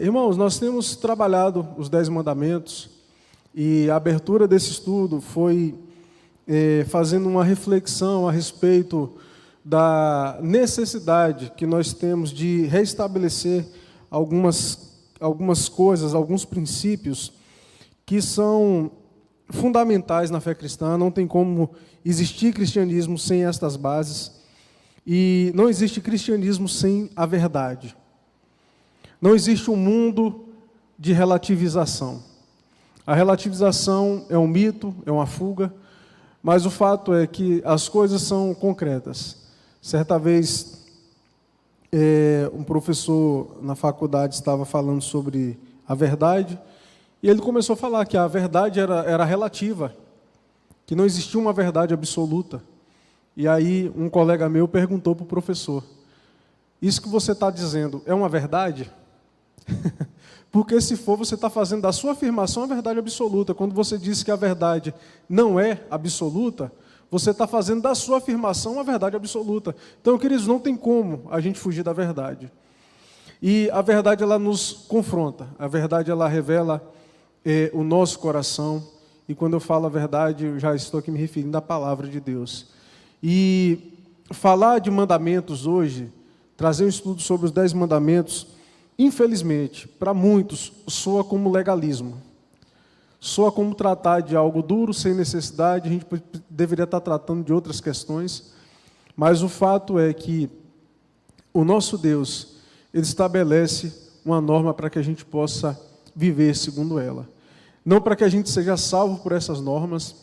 Irmãos, nós temos trabalhado os 10 mandamentos e a abertura desse estudo foi fazendo uma reflexão a respeito da necessidade que nós temos de restabelecer algumas coisas, alguns princípios que são fundamentais na fé cristã. Não tem como existir cristianismo sem estas bases e não existe cristianismo sem a verdade. Não existe um mundo de relativização. A relativização é um mito, é uma fuga, mas o fato é que as coisas são concretas. Certa vez, um professor na faculdade estava falando sobre a verdade, e ele começou a falar que a verdade era relativa, que não existia uma verdade absoluta. E aí um colega meu perguntou para o professor: isso que você está dizendo é uma verdade? Porque se for, você está fazendo da sua afirmação a verdade absoluta. Quando você diz que a verdade não é absoluta, você está fazendo da sua afirmação a verdade absoluta. Então, queridos, não tem como a gente fugir da verdade. E a verdade, ela nos confronta. A verdade, ela revela o nosso coração. E quando eu falo a verdade, eu já estou aqui me referindo à palavra de Deus. E falar de mandamentos hoje, trazer um estudo sobre os 10 mandamentos, infelizmente, para muitos, soa como legalismo. Soa como tratar de algo duro, sem necessidade. A gente deveria estar tratando de outras questões. Mas o fato é que o nosso Deus, Ele estabelece uma norma para que a gente possa viver segundo ela. Não para que a gente seja salvo por essas normas,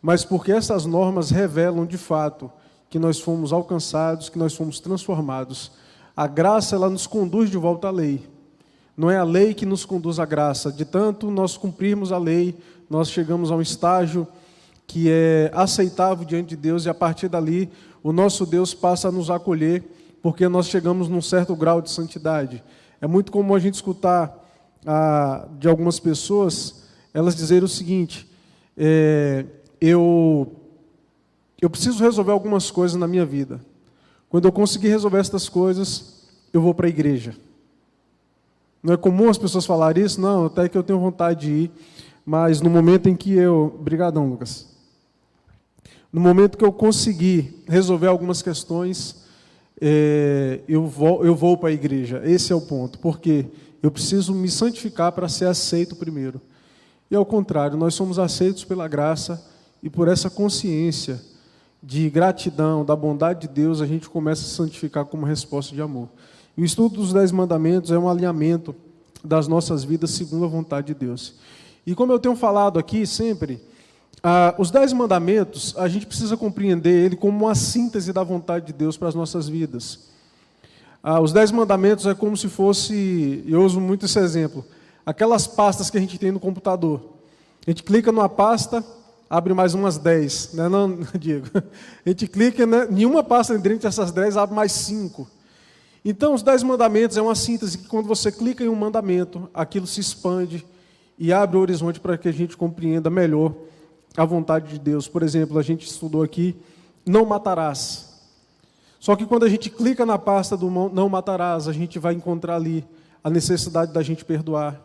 mas porque essas normas revelam, de fato, que nós fomos alcançados, que nós fomos transformados. A graça, ela nos conduz de volta à lei. Não é a lei que nos conduz à graça. De tanto nós cumprirmos a lei, nós chegamos a um estágio que é aceitável diante de Deus, e a partir dali, o nosso Deus passa a nos acolher, porque nós chegamos num certo grau de santidade. É muito comum a gente escutar de algumas pessoas, elas dizerem o seguinte: eu preciso resolver algumas coisas na minha vida. Quando eu conseguir resolver essas coisas, eu vou para a igreja. Não é comum as pessoas falarem isso? Não, até que eu tenho vontade de ir, mas no momento em que Obrigadão, Lucas. No momento que eu conseguir resolver algumas questões, eu vou para a igreja. Esse é o ponto, porque eu preciso me santificar para ser aceito primeiro. E ao contrário, nós somos aceitos pela graça, e por essa consciência de gratidão, da bondade de Deus, a gente começa a se santificar como resposta de amor. E o estudo dos 10 mandamentos é um alinhamento das nossas vidas segundo a vontade de Deus. E como eu tenho falado aqui sempre, os 10 mandamentos, a gente precisa compreender ele como uma síntese da vontade de Deus para as nossas vidas. Os 10 mandamentos é como se fosse, eu uso muito esse exemplo, aquelas pastas que a gente tem no computador. A gente clica numa pasta, abre mais umas 10, né? Não, Diego. A gente clica, né? Nenhuma pasta dentro dessas 10 abre mais 5. Então, os 10 mandamentos é uma síntese que, quando você clica em um mandamento, aquilo se expande e abre o horizonte para que a gente compreenda melhor a vontade de Deus. Por exemplo, a gente estudou aqui, não matarás. Só que quando a gente clica na pasta do não matarás, a gente vai encontrar ali a necessidade da gente perdoar,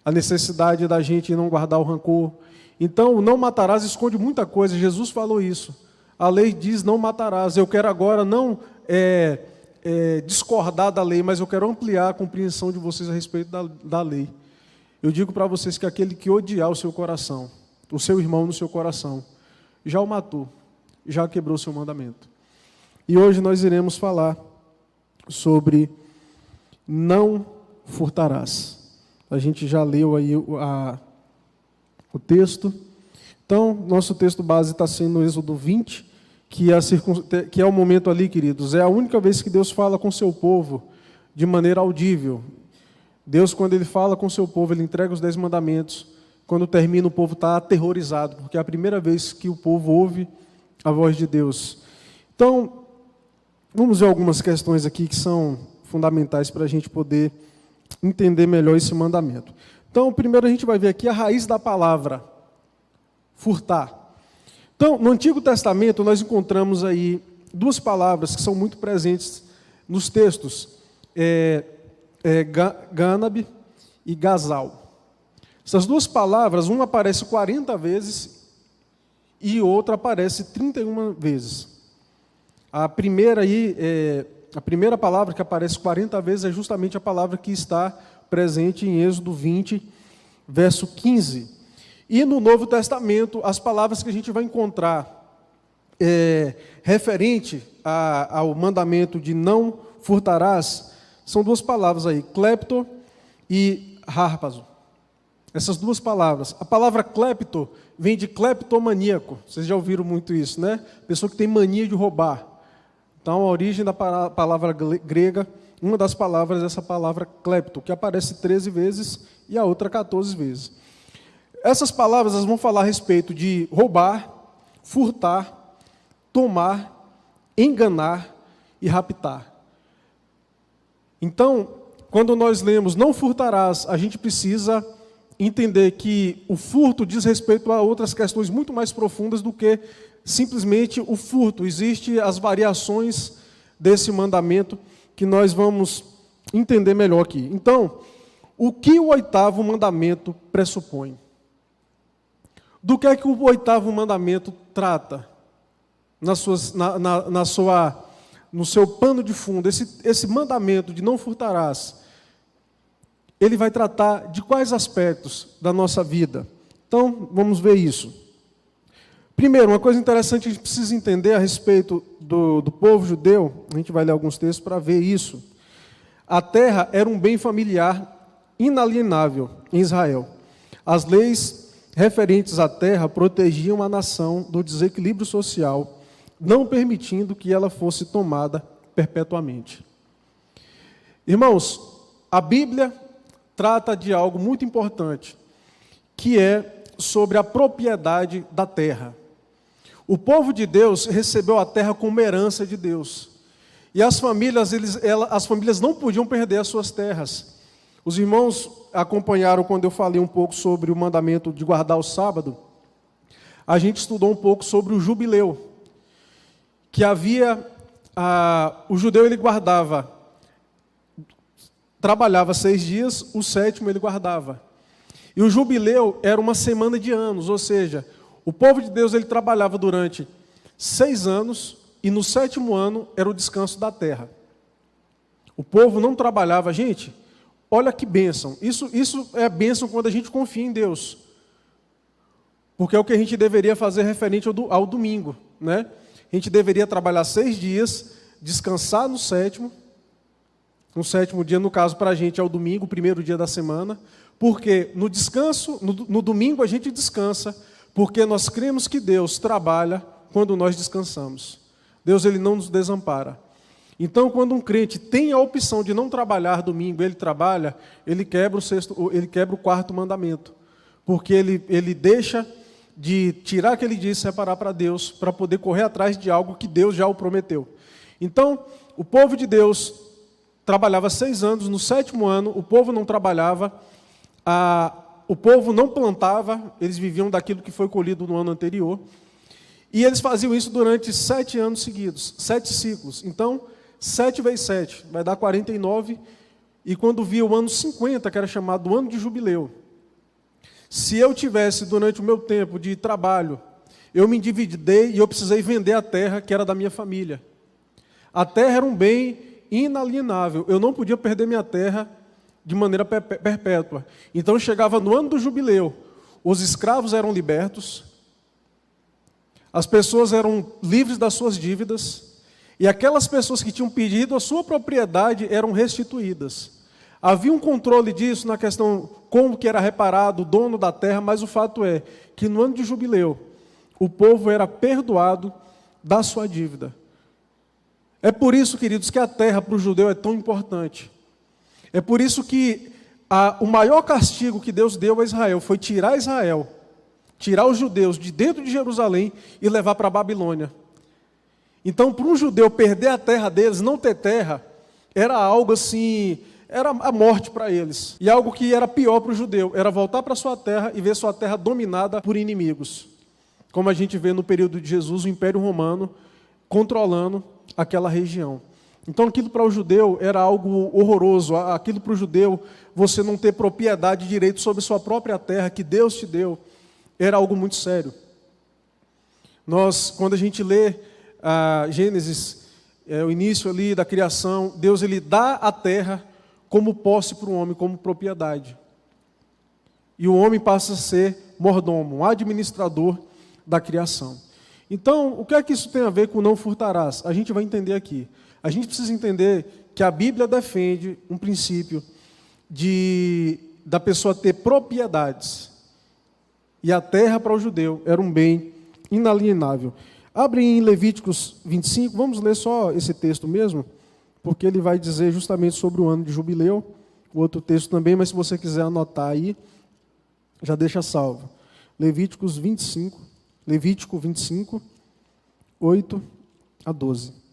a necessidade da gente não guardar o rancor. Então, o não matarás esconde muita coisa. Jesus falou isso. A lei diz não matarás. Eu quero agora não discordar da lei, mas eu quero ampliar a compreensão de vocês a respeito da lei. Eu digo para vocês que aquele que odiar o seu coração, o seu irmão no seu coração, já o matou, já quebrou o seu mandamento. E hoje nós iremos falar sobre não furtarás. A gente já leu aí o texto. Então, nosso texto base está sendo o Êxodo 20, que é o momento ali, queridos, é a única vez que Deus fala com o seu povo de maneira audível. Deus, quando Ele fala com o seu povo, Ele entrega os 10 mandamentos. Quando termina, o povo está aterrorizado, porque é a primeira vez que o povo ouve a voz de Deus. Então, vamos ver algumas questões aqui que são fundamentais para a gente poder entender melhor esse mandamento. Então, primeiro a gente vai ver aqui a raiz da palavra, furtar. Então, no Antigo Testamento, nós encontramos aí duas palavras que são muito presentes nos textos. Gânab e Gazal. Essas duas palavras, uma aparece 40 vezes e outra aparece 31 vezes. A primeira palavra que aparece 40 vezes é justamente a palavra que está presente em Êxodo 20, verso 15. E no Novo Testamento, as palavras que a gente vai encontrar referente ao mandamento de não furtarás, são duas palavras aí, clepto e harpazo. Essas duas palavras. A palavra clepto vem de cleptomaníaco. Vocês já ouviram muito isso, né? Pessoa que tem mania de roubar. Então, a origem da palavra grega, uma das palavras é essa palavra clepto, que aparece 13 vezes e a outra 14 vezes. Essas palavras elas vão falar a respeito de roubar, furtar, tomar, enganar e raptar. Então, quando nós lemos não furtarás, a gente precisa entender que o furto diz respeito a outras questões muito mais profundas do que simplesmente o furto. Existem as variações desse mandamento que nós vamos entender melhor aqui. Então, o que o oitavo mandamento pressupõe? Do que é que o oitavo mandamento trata no seu pano de fundo? Esse mandamento de não furtarás, ele vai tratar de quais aspectos da nossa vida? Então, vamos ver isso. Primeiro, uma coisa interessante que a gente precisa entender a respeito do povo judeu, a gente vai ler alguns textos para ver isso. A terra era um bem familiar inalienável em Israel. As leis referentes à terra protegiam a nação do desequilíbrio social, não permitindo que ela fosse tomada perpetuamente. Irmãos, a Bíblia trata de algo muito importante, que é sobre a propriedade da terra. O povo de Deus recebeu a terra como herança de Deus. E as famílias não podiam perder as suas terras. Os irmãos acompanharam quando eu falei um pouco sobre o mandamento de guardar o sábado. A gente estudou um pouco sobre o jubileu. Que o judeu ele trabalhava 6 dias, o 7º ele guardava. E o jubileu era uma semana de anos, ou seja, o povo de Deus ele trabalhava durante 6 anos e no 7º ano era o descanso da terra. O povo não trabalhava, gente, olha que bênção. Isso é bênção quando a gente confia em Deus. Porque é o que a gente deveria fazer referente ao domingo, né? A gente deveria trabalhar 6 dias, descansar no 7º. No 7º dia, no caso, para a gente é o domingo, o primeiro dia da semana. Porque no descanso, no domingo a gente descansa, porque nós cremos que Deus trabalha quando nós descansamos. Deus ele não nos desampara. Então, quando um crente tem a opção de não trabalhar domingo, ele trabalha, ele quebra o 4º mandamento. Porque ele deixa de tirar aquele dia e separar para Deus, para poder correr atrás de algo que Deus já o prometeu. Então, o povo de Deus trabalhava 6 anos, no 7º ano o povo não trabalhava, o povo não plantava, eles viviam daquilo que foi colhido no ano anterior, e eles faziam isso durante 7 anos seguidos, 7 ciclos. Então, 7 vezes 7 vai dar 49, e quando via o ano 50, que era chamado o ano de jubileu, se eu tivesse, durante o meu tempo de trabalho, eu me endividei e eu precisei vender a terra que era da minha família. A terra era um bem inalienável, eu não podia perder minha terra de maneira perpétua. Então chegava no ano do jubileu, os escravos eram libertos, as pessoas eram livres das suas dívidas, e aquelas pessoas que tinham perdido a sua propriedade eram restituídas. Havia um controle disso na questão como que era reparado o dono da terra, mas o fato é que no ano de jubileu, o povo era perdoado da sua dívida. É por isso, queridos, que a terra para o judeu é tão importante. É por isso que o maior castigo que Deus deu a Israel foi tirar os judeus de dentro de Jerusalém e levar para a Babilônia. Então, para um judeu perder a terra deles, não ter terra, era algo assim, era a morte para eles. E algo que era pior para o judeu, era voltar para sua terra e ver sua terra dominada por inimigos. Como a gente vê no período de Jesus, o Império Romano controlando aquela região. Então aquilo para o judeu era algo horroroso, aquilo para o judeu, você não ter propriedade e direito sobre sua própria terra, que Deus te deu, era algo muito sério. Quando a gente lê Gênesis, o início ali da criação, Deus ele dá a terra como posse para o homem, como propriedade. E o homem passa a ser mordomo, um administrador da criação. Então, o que é que isso tem a ver com não furtarás? A gente vai entender aqui. A gente precisa entender que a Bíblia defende um princípio da pessoa ter propriedades. E a terra para o judeu era um bem inalienável. Abre em Levíticos 25, vamos ler só esse texto mesmo, porque ele vai dizer justamente sobre o ano de jubileu. O outro texto também, mas se você quiser anotar aí, já deixa salvo. Levítico 25, 8 a 12.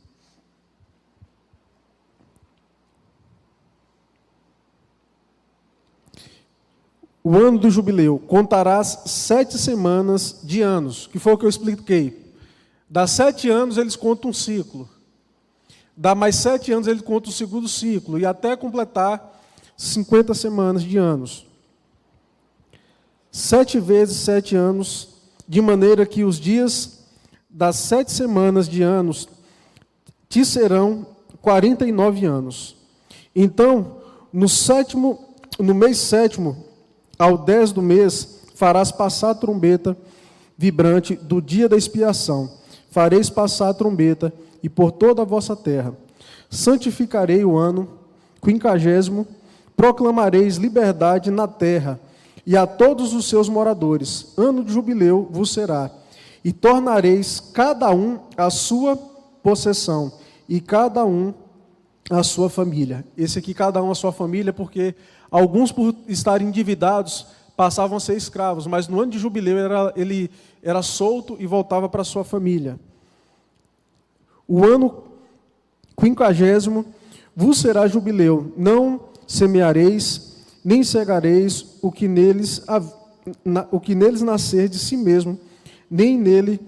O ano do jubileu, contarás 7 semanas de anos, que foi o que eu expliquei. Dá 7 anos, eles contam um ciclo. Dá mais 7 anos, eles contam o segundo ciclo, e até completar 50 semanas de anos. 7 vezes 7 anos, de maneira que os dias das 7 semanas de anos te serão 49 anos. Então, no mês sétimo, ao 10 do mês, farás passar a trombeta vibrante do dia da expiação. Fareis passar a trombeta, e por toda a vossa terra. Santificarei o ano 50º, proclamareis liberdade na terra, e a todos os seus moradores. Ano de jubileu vos será. E tornareis cada um a sua possessão, e cada um a sua família. Esse aqui, cada um a sua família, porque alguns, por estarem endividados, passavam a ser escravos, mas no ano de jubileu ele era solto e voltava para a sua família. O ano 50º vos será jubileu, não semeareis, nem cegareis o que neles nascer de si mesmo, nem nele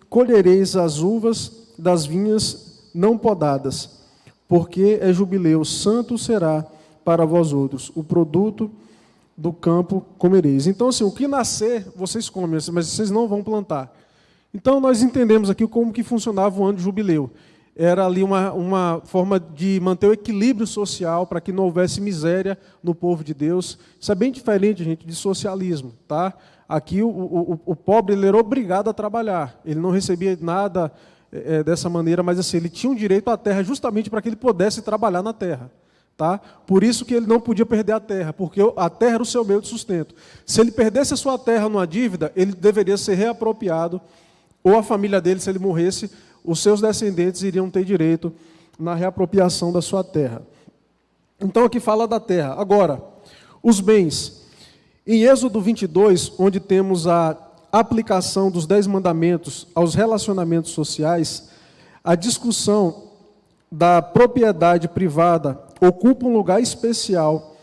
colhereis as uvas das vinhas não podadas, porque é jubileu, santo será para vós outros, o produto do campo comereis. Então, assim, o que nascer, vocês comem, mas vocês não vão plantar. Então, nós entendemos aqui como que funcionava o ano de jubileu. Era ali uma forma de manter o equilíbrio social para que não houvesse miséria no povo de Deus. Isso é bem diferente, gente, de socialismo, tá? Aqui o pobre ele era obrigado a trabalhar. Ele não recebia nada dessa maneira, mas assim, ele tinha um direito à terra justamente para que ele pudesse trabalhar na terra. Tá? Por isso que ele não podia perder a terra, porque a terra era o seu meio de sustento. Se ele perdesse a sua terra numa dívida, ele deveria ser reapropriado, ou a família dele, se ele morresse, os seus descendentes iriam ter direito na reapropriação da sua terra. Então aqui fala da terra. Agora, os bens. Em Êxodo 22, onde temos a aplicação dos 10 mandamentos aos relacionamentos sociais, a discussão da propriedade privada ocupa um lugar especial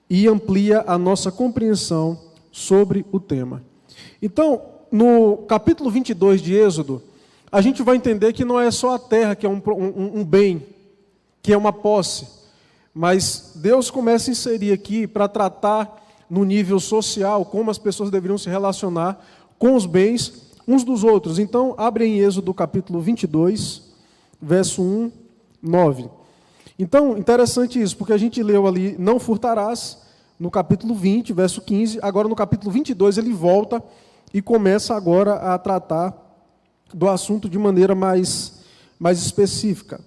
e amplia a nossa compreensão sobre o tema. Então, no capítulo 22 de Êxodo, a gente vai entender que não é só a terra que é um bem, que é uma posse, mas Deus começa a inserir aqui para tratar no nível social como as pessoas deveriam se relacionar com os bens uns dos outros. Então, abre em Êxodo capítulo 22, verso 1, 9. Então, interessante isso, porque a gente leu ali, não furtarás, no capítulo 20, verso 15, agora no capítulo 22 ele volta e começa agora a tratar do assunto de maneira mais específica.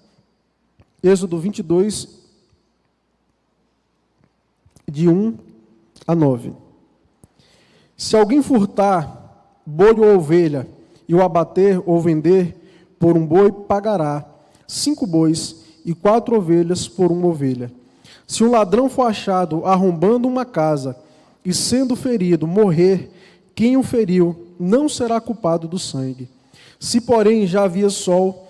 Êxodo 22, de 1 a 9. Se alguém furtar boi ou ovelha, e o abater ou vender por um boi, pagará 5 bois e 4 ovelhas por uma ovelha. Se um ladrão for achado arrombando uma casa e sendo ferido morrer, quem o feriu não será culpado do sangue. Se, porém, já havia sol,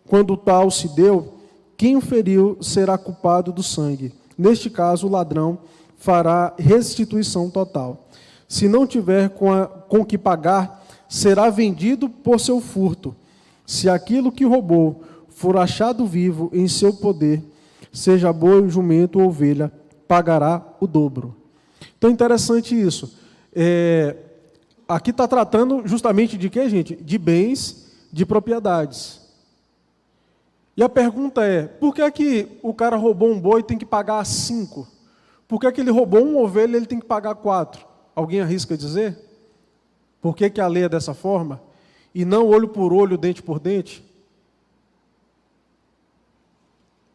quando tal se deu, quem o feriu será culpado do sangue. Neste caso, o ladrão fará restituição total. Se não tiver com que pagar, será vendido por seu furto. Se aquilo que roubou for achado vivo em seu poder, seja boi, jumento ou ovelha, pagará o dobro. Então é interessante isso. Aqui está tratando justamente de quê, gente? De bens, de propriedades. E a pergunta é, por que é que o cara roubou um boi e tem que pagar 5? Por que é que ele roubou uma ovelha e ele tem que pagar 4? Alguém arrisca dizer? Por que a lei é dessa forma? E não olho por olho, dente por dente?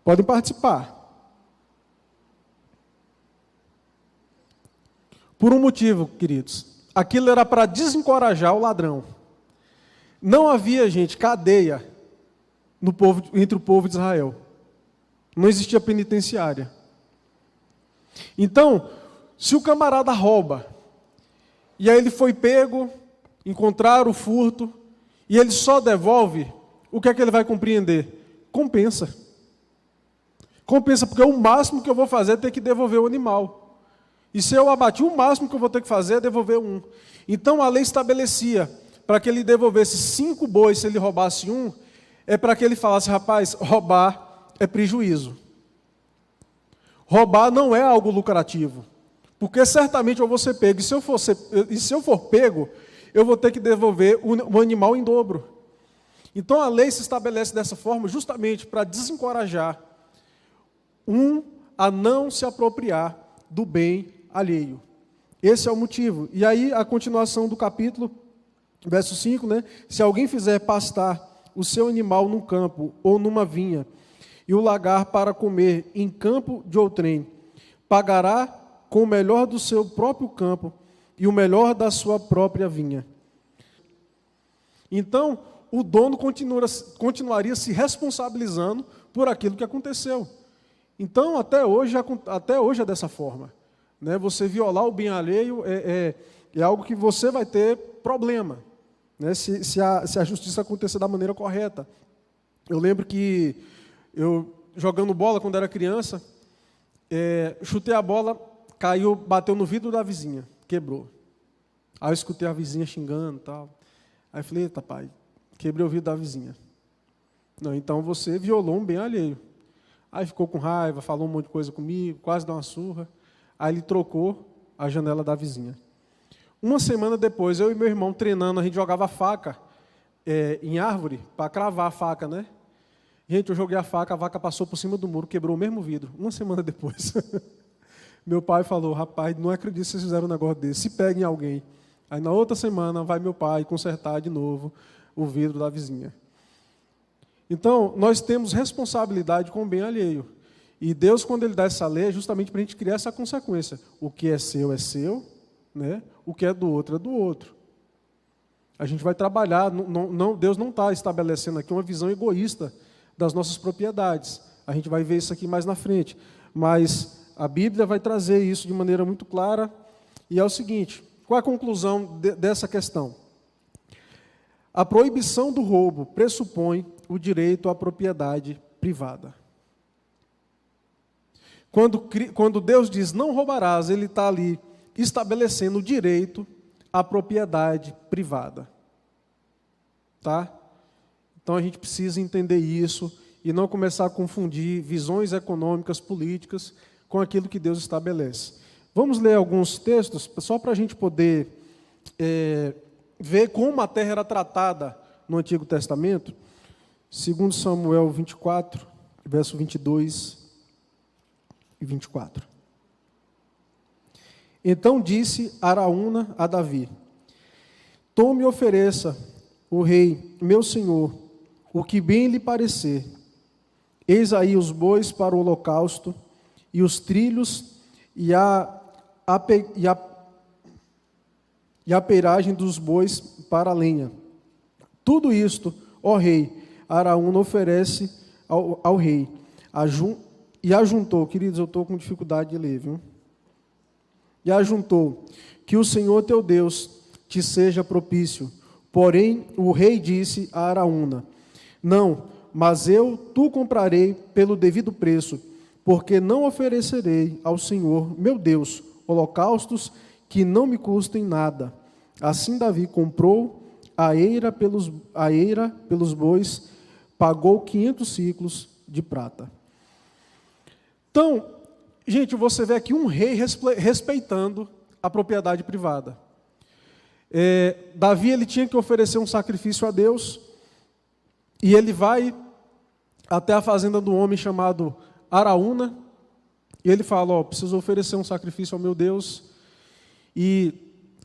Podem participar. Por um motivo, queridos. Aquilo era para desencorajar o ladrão. Não havia, gente, cadeia entre o povo de Israel. Não existia penitenciária. Então, se o camarada rouba, e aí ele foi pego, encontraram o furto, e ele só devolve, o que é que ele vai compreender? Compensa. Compensa, porque o máximo que eu vou fazer é ter que devolver o animal. E se eu abati, o máximo que eu vou ter que fazer é devolver um. Então a lei estabelecia, para que ele devolvesse 5 bois se ele roubasse um, é para que ele falasse, rapaz, roubar é prejuízo. Roubar não é algo lucrativo. Porque certamente eu vou ser pego. E se eu for pego, eu vou ter que devolver o animal em dobro. Então a lei se estabelece dessa forma justamente para desencorajar a não se apropriar do bem alheio. Esse é o motivo. E aí a continuação do capítulo, verso 5, né? Se alguém fizer pastar o seu animal num campo ou numa vinha, e o largar para comer em campo de outrem, pagará com o melhor do seu próprio campo e o melhor da sua própria vinha. Então, o dono continuaria se responsabilizando por aquilo que aconteceu. Então, até hoje é dessa forma. Né? Você violar o bem alheio é algo que você vai ter problema, né? Se a justiça acontecer da maneira correta. Eu lembro que eu, jogando bola quando era criança, chutei a bola, caiu, bateu no vidro da vizinha, quebrou. Aí eu escutei a vizinha xingando e tal. Aí eu falei, eita pai, quebrei o vidro da vizinha. Não, então você violou um bem alheio. Aí ficou com raiva, falou um monte de coisa comigo, quase deu uma surra. Aí ele trocou a janela da vizinha. Uma semana depois, eu e meu irmão treinando, a gente jogava faca em árvore para cravar a faca, né? Gente, eu joguei a vaca passou por cima do muro, quebrou o mesmo vidro. Uma semana depois. Meu pai falou, rapaz, não acredito que vocês fizeram um negócio desse, se peguem alguém. Aí na outra semana vai meu pai consertar de novo o vidro da vizinha. Então, nós temos responsabilidade com o bem alheio. E Deus, quando Ele dá essa lei, é justamente para a gente criar essa consequência. O que é seu, né? O que é do outro é do outro. A gente vai trabalhar, Deus não está estabelecendo aqui uma visão egoísta das nossas propriedades. A gente vai ver isso aqui mais na frente. Mas a Bíblia vai trazer isso de maneira muito clara. E é o seguinte, qual a conclusão dessa questão? A proibição do roubo pressupõe o direito à propriedade privada. Quando Deus diz não roubarás, Ele está ali estabelecendo o direito à propriedade privada. Tá? Então a gente precisa entender isso e não começar a confundir visões econômicas, políticas, com aquilo que Deus estabelece. Vamos ler alguns textos, só para a gente poder ver como a terra era tratada no Antigo Testamento. 2 Samuel 24, verso 22 e 24. Então disse Araúna a Davi, tome e ofereça o rei, meu senhor, o que bem lhe parecer. Eis aí os bois para o holocausto, e os trilhos, e a peiragem dos bois para a lenha. Tudo isto, ó rei, Araúna oferece ao rei. E ajuntou, queridos, eu estou com dificuldade de ler, viu? E ajuntou, que o Senhor teu Deus te seja propício. Porém, o rei disse a Araúna, não, mas tu comprarei pelo devido preço, porque não oferecerei ao Senhor, meu Deus, holocaustos que não me custem nada. Assim Davi comprou a eira pelos bois pagou 500 ciclos de prata. Então, gente, você vê aqui um rei respeitando a propriedade privada. Davi, ele tinha que oferecer um sacrifício a Deus, e ele vai até a fazenda do homem chamado Araúna, e ele fala, preciso oferecer um sacrifício ao meu Deus. E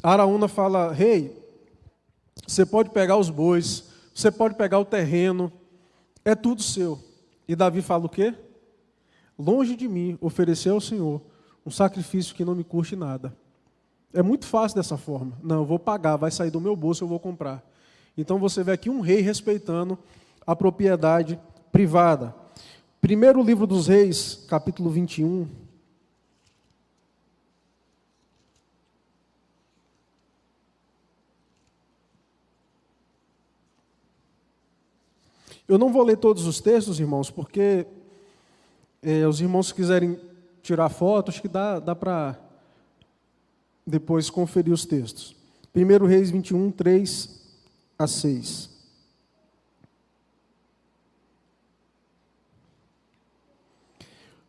Araúna fala, rei, você pode pegar os bois, você pode pegar o terreno, é tudo seu. E Davi fala o quê? Longe de mim oferecer ao Senhor um sacrifício que não me custe nada. É muito fácil dessa forma. Não, eu vou pagar, vai sair do meu bolso, eu vou comprar. Então você vê aqui um rei respeitando a propriedade privada. Primeiro livro dos Reis, capítulo 21. Eu não vou ler todos os textos, irmãos, porque os irmãos que quiserem tirar foto, acho que dá para depois conferir os textos. 1 Reis 21, 3 a 6.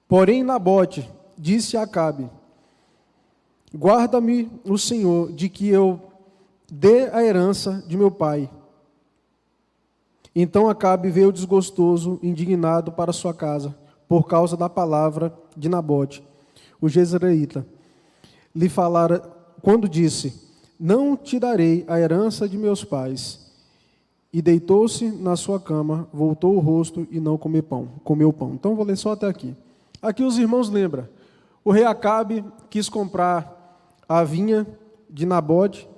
Porém, Nabote disse a Acabe, guarda-me o Senhor de que eu dê a herança de meu pai. Então Acabe veio desgostoso, indignado para sua casa, por causa da palavra de Nabote, o jezreelita. Lhe falara, quando disse, não te darei a herança de meus pais. E deitou-se na sua cama, voltou o rosto e não comeu pão. Então vou ler só até aqui. Aqui os irmãos lembram, o rei Acabe quis comprar a vinha de Nabote,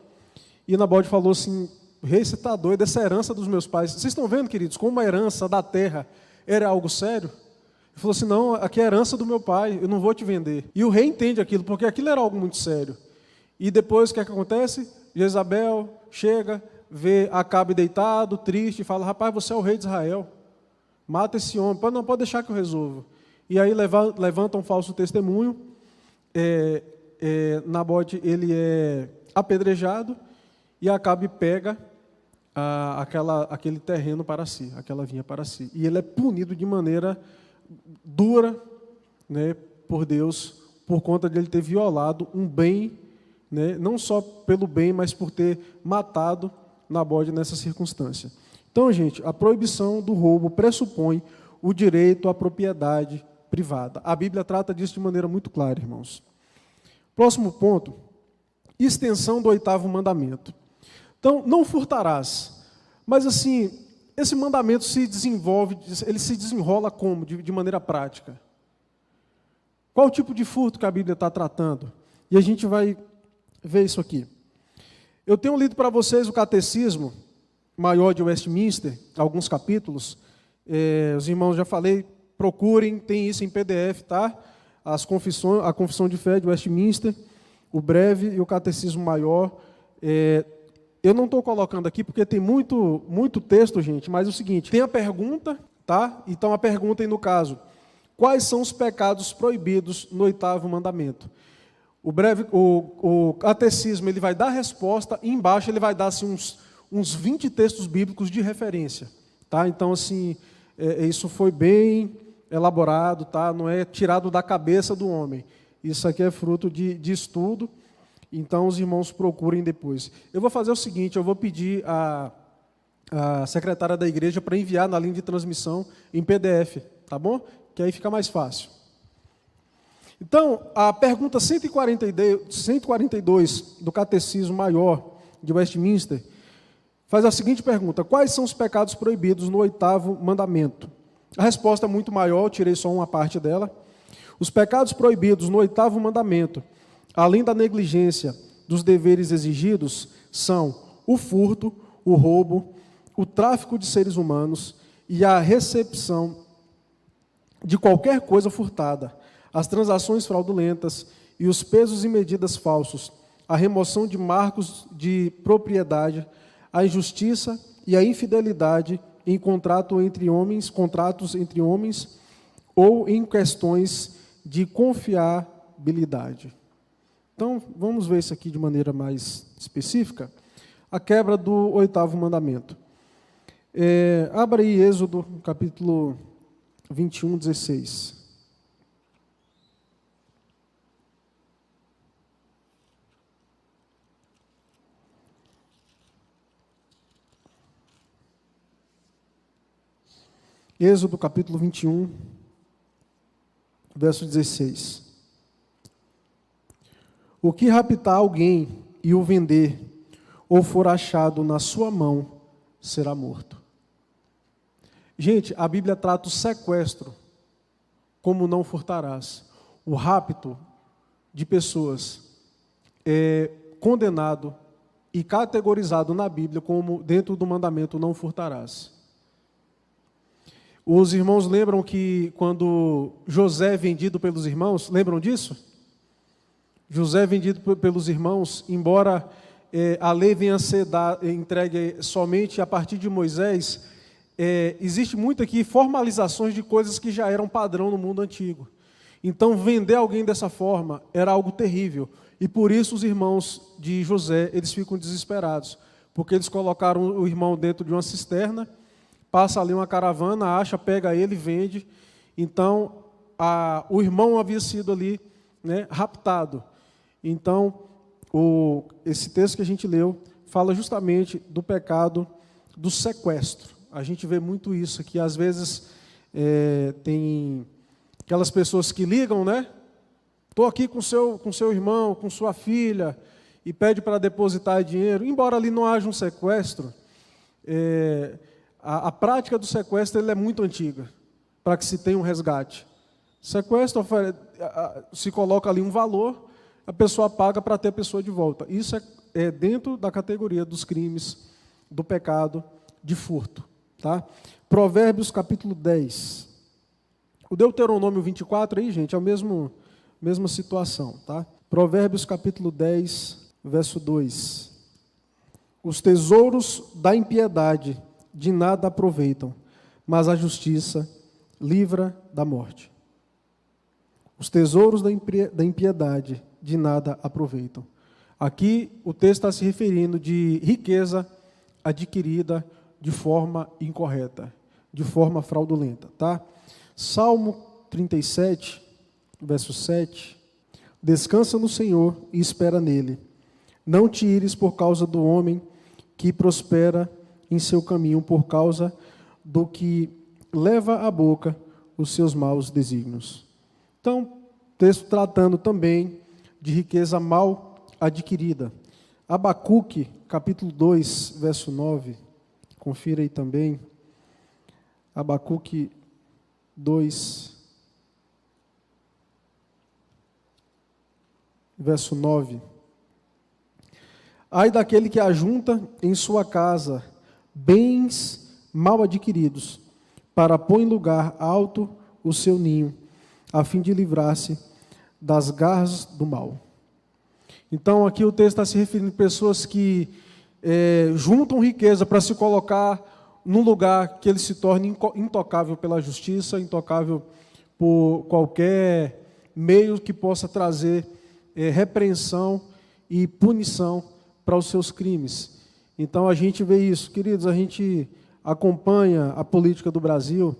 e Nabote falou assim, rei, você está doido, essa herança dos meus pais. Vocês estão vendo, queridos, como a herança da terra era algo sério? Ele falou assim, não, aqui é a herança do meu pai, eu não vou te vender. E o rei entende aquilo, porque aquilo era algo muito sério. E depois, o que é que acontece? Jezabel chega, vê Acabe deitado, triste, e fala, rapaz, você é o rei de Israel, mata esse homem, não pode deixar que eu resolva. E aí levanta um falso testemunho, Nabote, ele é apedrejado, e Acabe pega aquele terreno para si, aquela vinha para si. E ele é punido de maneira dura, né, por Deus, por conta de ele ter violado um bem, né, não só pelo bem, mas por ter matado Nabote nessa circunstância. Então, gente, a proibição do roubo pressupõe o direito à propriedade privada. A Bíblia trata disso de maneira muito clara, irmãos. Próximo ponto, extensão do 8º mandamento. Então, não furtarás. Mas assim, esse mandamento se desenvolve, ele se desenrola como? De maneira prática. Qual o tipo de furto que a Bíblia está tratando? E a gente vai ver isso aqui. Eu tenho lido para vocês o Catecismo Maior de Westminster, alguns capítulos. Os irmãos, já falei, procurem, tem isso em PDF, tá? A Confissão de Fé de Westminster, o Breve e o Catecismo Maior. Eu não estou colocando aqui porque tem muito texto, gente, mas é o seguinte, tem a pergunta, tá? Então a pergunta aí no caso, quais são os pecados proibidos no 8º mandamento? O Catecismo, ele vai dar a resposta, e embaixo ele vai dar assim, uns 20 textos bíblicos de referência, tá? Então, assim, isso foi bem elaborado, tá? Não é tirado da cabeça do homem. Isso aqui é fruto de estudo, então os irmãos procurem depois. Eu vou fazer o seguinte, eu vou pedir a secretária da igreja para enviar na linha de transmissão em PDF, tá bom? Que aí fica mais fácil. Então, a pergunta 142 do Catecismo Maior de Westminster faz a seguinte pergunta: quais são os pecados proibidos no 8º mandamento? A resposta é muito maior, eu tirei só uma parte dela. Os pecados proibidos no 8º mandamento, além da negligência dos deveres exigidos, são o furto, o roubo, o tráfico de seres humanos e a recepção de qualquer coisa furtada, as transações fraudulentas e os pesos e medidas falsos, a remoção de marcos de propriedade, a injustiça e a infidelidade em contratos entre homens ou em questões de confiabilidade. Então, vamos ver isso aqui de maneira mais específica. A quebra do 8º mandamento. Abra aí Êxodo, capítulo 21, 16. Êxodo, capítulo 21, verso 16. O que raptar alguém e o vender, ou for achado na sua mão, será morto. Gente, a Bíblia trata o sequestro como não furtarás. O rapto de pessoas é condenado e categorizado na Bíblia como dentro do mandamento não furtarás. Os irmãos lembram que quando José é vendido pelos irmãos, lembram disso? José é vendido pelos irmãos, embora a lei venha a ser entregue somente a partir de Moisés, existe muito aqui formalizações de coisas que já eram padrão no mundo antigo. Então, vender alguém dessa forma era algo terrível. E por isso os irmãos de José, eles ficam desesperados, porque eles colocaram o irmão dentro de uma cisterna, passa ali uma caravana, acha, pega ele, vende. Então, o irmão havia sido ali, né, raptado. Então, esse texto que a gente leu fala justamente do pecado do sequestro. A gente vê muito isso aqui. Às vezes, tem aquelas pessoas que ligam, né? Estou aqui com seu irmão, com sua filha, e pede para depositar dinheiro. Embora ali não haja um sequestro, a prática do sequestro é muito antiga, para que se tenha um resgate. Sequestro, se coloca ali um valor, a pessoa paga para ter a pessoa de volta. Isso é dentro da categoria dos crimes, do pecado de furto. Tá? Provérbios capítulo 10. O Deuteronômio 24 aí, gente, é a mesma situação. Tá? Provérbios capítulo 10, verso 2. Os tesouros da impiedade de nada aproveitam, mas a justiça livra da morte. Os tesouros da impiedade de nada aproveitam. Aqui o texto está se referindo de riqueza adquirida de forma incorreta, de forma fraudulenta. Tá? Salmo 37, verso 7. Descansa no Senhor e espera nele. Não te ires por causa do homem que prospera em seu caminho, por causa do que leva à boca os seus maus desígnios. Então, texto tratando também de riqueza mal adquirida. Abacuque, capítulo 2, verso 9. Confira aí também. Abacuque 2, verso 9. Ai daquele que ajunta em sua casa bens mal adquiridos, para pôr em lugar alto o seu ninho, a fim de livrar-se das garras do mal. Então, aqui o texto está se referindo a pessoas que juntam riqueza para se colocar num lugar que ele se torne intocável pela justiça, intocável por qualquer meio que possa trazer repreensão e punição para os seus crimes. Então, a gente vê isso. Queridos, a gente acompanha a política do Brasil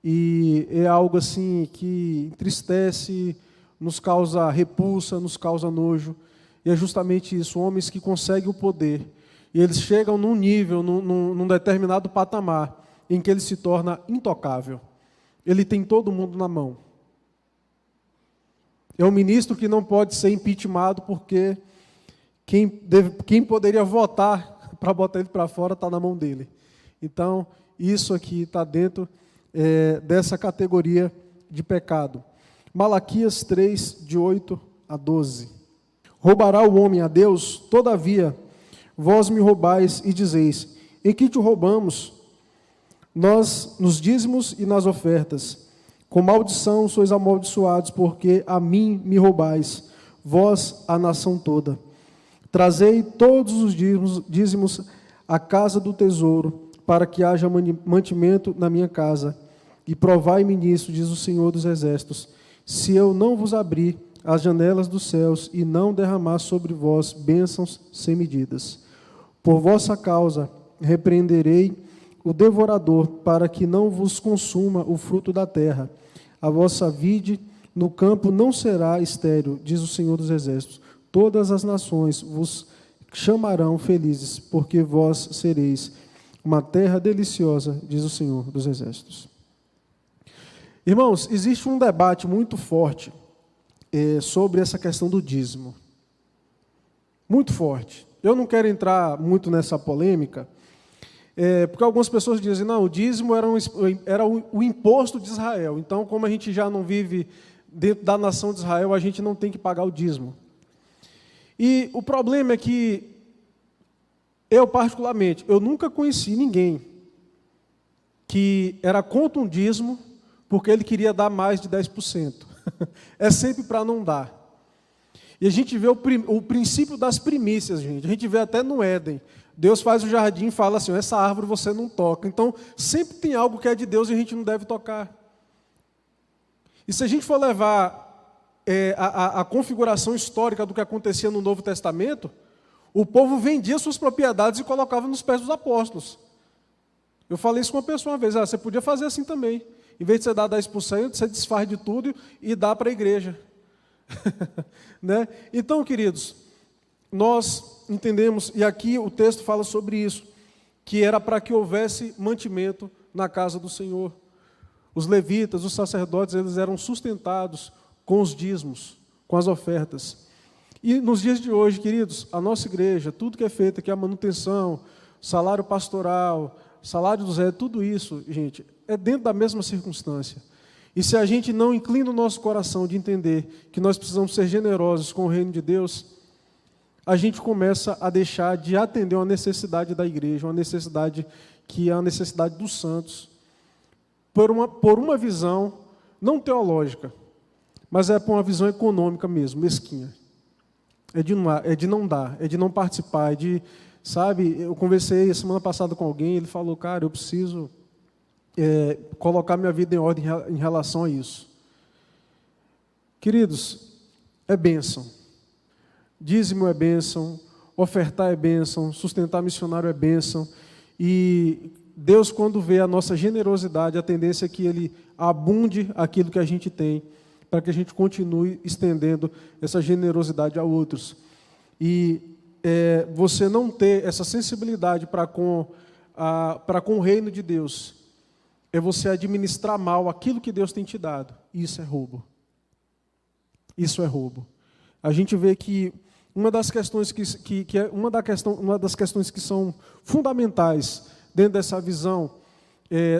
e é algo assim que entristece, nos causa repulsa, nos causa nojo. E é justamente isso, homens que conseguem o poder, e eles chegam num nível, num determinado patamar, em que ele se torna intocável. Ele tem todo mundo na mão. É um ministro que não pode ser impeachmentado porque quem poderia votar para botar ele para fora está na mão dele. Então, isso aqui está dentro dessa categoria de pecado. Malaquias 3, de 8 a 12. Roubará o homem a Deus? Todavia, vós me roubais e dizeis, em que te roubamos? Nós, nos dízimos e nas ofertas. Com maldição sois amaldiçoados, porque a mim me roubais, vós, a nação toda. Trazei todos os dízimos à casa do tesouro, para que haja mantimento na minha casa. E provai-me nisso, diz o Senhor dos Exércitos, se eu não vos abrir as janelas dos céus e não derramar sobre vós bênçãos sem medidas. Por vossa causa repreenderei o devorador, para que não vos consuma o fruto da terra. A vossa vide no campo não será estéril, diz o Senhor dos Exércitos. Todas as nações vos chamarão felizes, porque vós sereis uma terra deliciosa, diz o Senhor dos Exércitos. Irmãos, existe um debate muito forte sobre essa questão do dízimo. Muito forte. Eu não quero entrar muito nessa polêmica, porque algumas pessoas dizem, não, o dízimo era o imposto de Israel. Então, como a gente já não vive dentro da nação de Israel, a gente não tem que pagar o dízimo. E o problema é que eu, particularmente, eu nunca conheci ninguém que era contra um dízimo porque ele queria dar mais de 10%. É sempre para não dar. E a gente vê o princípio das primícias, gente. A gente vê até no Éden. Deus faz o jardim e fala assim, essa árvore você não toca. Então, sempre tem algo que é de Deus e a gente não deve tocar. E se a gente for levar a configuração histórica do que acontecia no Novo Testamento, o povo vendia suas propriedades e colocava nos pés dos apóstolos. Eu falei isso com uma pessoa uma vez, você podia fazer assim também. Em vez de você dar 10%, você desfaz de tudo e dá para a igreja. Né? Então, queridos, nós entendemos, e aqui o texto fala sobre isso, que era para que houvesse mantimento na casa do Senhor. Os levitas, os sacerdotes, eles eram sustentados com os dízimos, com as ofertas. E nos dias de hoje, queridos, a nossa igreja, tudo que é feito aqui, a manutenção, salário pastoral, salário do Zé, tudo isso, gente, é dentro da mesma circunstância. E se a gente não inclina o nosso coração de entender que nós precisamos ser generosos com o reino de Deus, a gente começa a deixar de atender uma necessidade da igreja, uma necessidade que é a necessidade dos santos, por uma visão não teológica, mas por uma visão econômica mesmo, mesquinha. É de não dar, é de não participar, sabe, eu conversei semana passada com alguém, ele falou, cara, eu preciso colocar minha vida em ordem em relação a isso. Queridos, é bênção. Dízimo é bênção, ofertar é bênção, sustentar missionário é bênção. E Deus, quando vê a nossa generosidade, a tendência é que Ele abunde aquilo que a gente tem, para que a gente continue estendendo essa generosidade a outros. E você não ter essa sensibilidade para com o reino de Deus, é você administrar mal aquilo que Deus tem te dado. Isso é roubo. Isso é roubo. A gente vê que uma das questões uma das questões que são fundamentais dentro dessa visão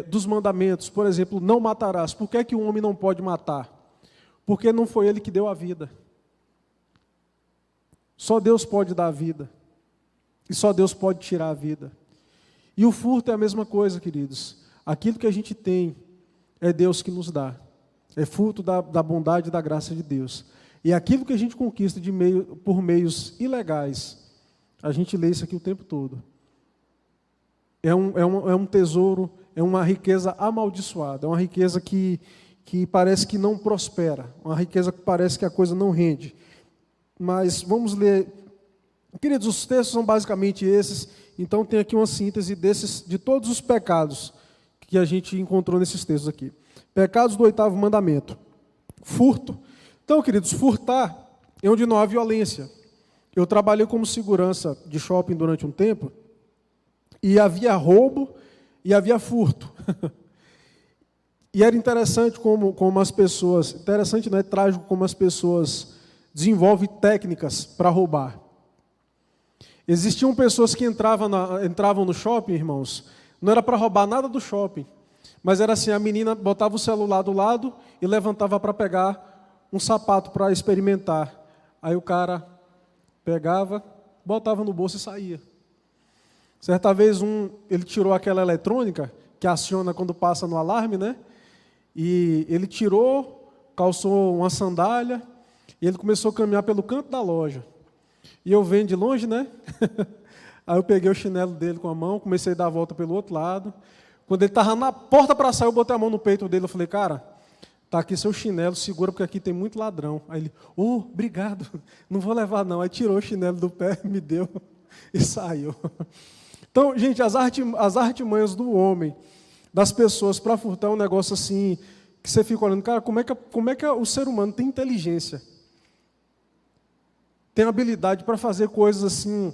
dos mandamentos, por exemplo, não matarás. Por que é que o homem não pode matar? Porque não foi ele que deu a vida. Só Deus pode dar a vida. E só Deus pode tirar a vida. E o furto é a mesma coisa, queridos. Aquilo que a gente tem é Deus que nos dá. É fruto da bondade e da graça de Deus. E aquilo que a gente conquista por meios ilegais, a gente lê isso aqui o tempo todo. É um tesouro, é uma riqueza amaldiçoada, é uma riqueza que parece que não prospera, uma riqueza que parece que a coisa não rende. Mas vamos ler. Queridos, os textos são basicamente esses, então tem aqui uma síntese de todos os pecados que a gente encontrou nesses textos aqui. Pecados do 8º mandamento. Furto. Então, queridos, furtar é onde não há violência. Eu trabalhei como segurança de shopping durante um tempo, e havia roubo e havia furto. E era interessante como as pessoas, interessante, não é trágico como as pessoas desenvolvem técnicas para roubar. Existiam pessoas que entravam no shopping, irmãos, não era para roubar nada do shopping, mas era assim, a menina botava o celular do lado e levantava para pegar um sapato para experimentar. Aí o cara pegava, botava no bolso e saía. Certa vez ele tirou aquela eletrônica que aciona quando passa no alarme, né? E ele tirou, calçou uma sandália e ele começou a caminhar pelo canto da loja. E eu venho de longe, né? Aí eu peguei o chinelo dele com a mão, comecei a dar a volta pelo outro lado. Quando ele estava na porta para sair, eu botei a mão no peito dele. Eu falei, cara, tá aqui seu chinelo, segura porque aqui tem muito ladrão. Aí ele, obrigado, não vou levar não. Aí tirou o chinelo do pé, me deu e saiu. Então, gente, as artimanhas do homem, das pessoas para furtar é um negócio assim, que você fica olhando, cara, como é que o ser humano tem inteligência? Tem habilidade para fazer coisas assim.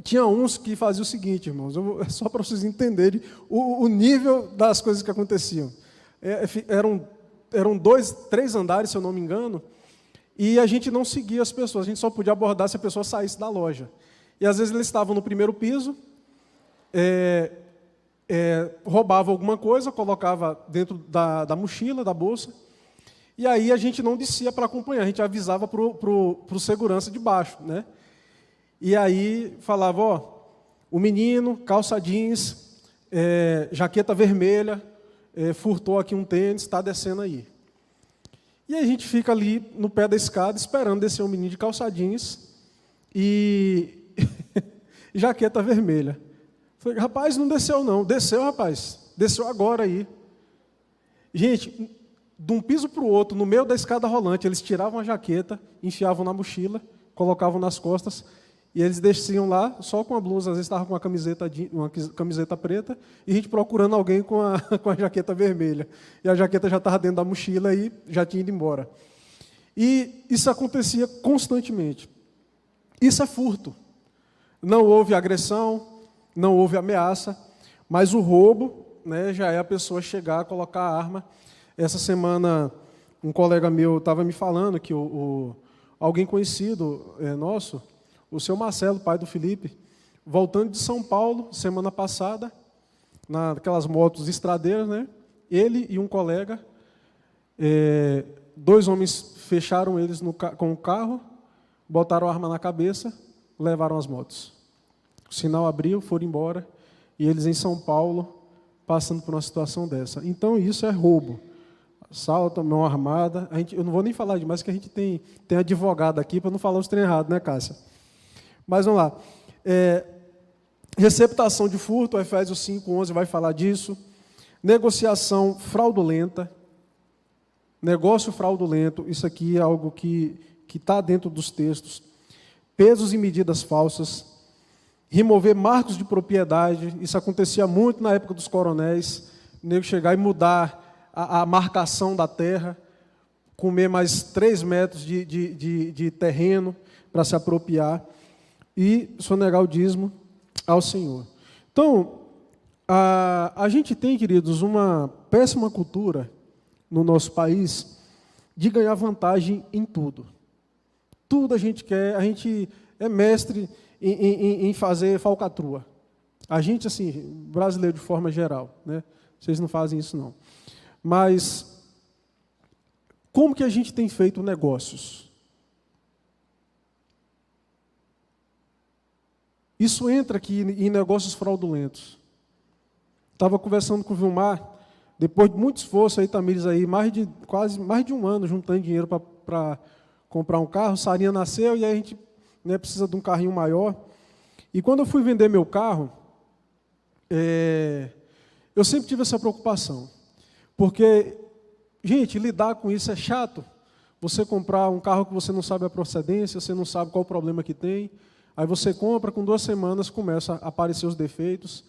Tinha uns que faziam o seguinte, irmãos, só para vocês entenderem o nível das coisas que aconteciam. Eram 2, 3 andares, se eu não me engano, e a gente não seguia as pessoas, a gente só podia abordar se a pessoa saísse da loja. E às vezes eles estavam no primeiro piso, roubava alguma coisa, colocava dentro da mochila, da bolsa, e aí a gente não descia para acompanhar, a gente avisava para o segurança de baixo, né? E aí falava, ó, o menino, calça jeans, jaqueta vermelha, furtou aqui um tênis, está descendo aí. E aí a gente fica ali no pé da escada esperando descer um menino de calça jeans e jaqueta vermelha. Falei, rapaz, não desceu não. Desceu, rapaz. Desceu agora aí. Gente, de um piso para o outro, no meio da escada rolante, eles tiravam a jaqueta, enfiavam na mochila, colocavam nas costas, e eles desciam lá, só com a blusa, às vezes estava com uma camiseta preta, e a gente procurando alguém com a jaqueta vermelha. E a jaqueta já estava dentro da mochila e já tinha ido embora. E isso acontecia constantemente. Isso é furto. Não houve agressão, não houve ameaça, mas o roubo, né, já é a pessoa chegar, colocar a arma. Essa semana, um colega meu estava me falando que alguém conhecido nosso, o seu Marcelo, pai do Felipe, voltando de São Paulo, semana passada, naquelas motos estradeiras, né? Ele e um colega, 2 homens fecharam eles com o carro, botaram a arma na cabeça, levaram as motos. O sinal abriu, foram embora, e eles em São Paulo, passando por uma situação dessa. Então, isso é roubo. Assalto, mão armada. Eu não vou nem falar demais, que a gente tem advogado aqui, para não falar os trem errados, né, Cássia? Mas vamos lá. Receptação de furto, Efésios 5:11 vai falar disso. Negociação fraudulenta. Negócio fraudulento, isso aqui é algo que está dentro dos textos. Pesos e medidas falsas. Remover marcos de propriedade, isso acontecia muito na época dos coronéis. O nego chegar e mudar a marcação da terra, comer mais 3 metros de terreno para se apropriar. E sonegar o dízimo ao Senhor. Então, a gente tem, queridos, uma péssima cultura no nosso país de ganhar vantagem em tudo. Tudo a gente quer, a gente é mestre em fazer falcatrua. A gente, assim, brasileiro de forma geral, né? Vocês não fazem isso, não. Mas, como que a gente tem feito negócios? Isso entra aqui em negócios fraudulentos. Estava conversando com o Vilmar, depois de muito esforço, aí, Tamires, aí, quase mais de um ano juntando dinheiro para comprar um carro. Sarinha nasceu e aí a gente, né, precisa de um carrinho maior. E quando eu fui vender meu carro, eu sempre tive essa preocupação. Porque, gente, lidar com isso é chato. Você comprar um carro que você não sabe a procedência, você não sabe qual o problema que tem. Aí você compra, com 2 semanas começa a aparecer os defeitos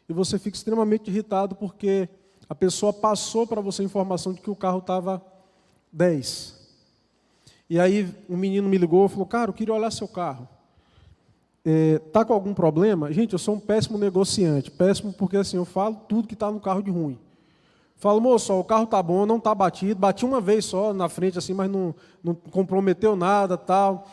e você fica extremamente irritado porque a pessoa passou para você a informação de que o carro estava 10. E aí um menino me ligou e falou, cara, eu queria olhar seu carro. Está com algum problema? Gente, eu sou um péssimo negociante. Péssimo porque assim, eu falo tudo que está no carro de ruim. Falo, moço, ó, o carro está bom, não está batido. Bati uma vez só na frente, assim, mas não comprometeu nada, tal.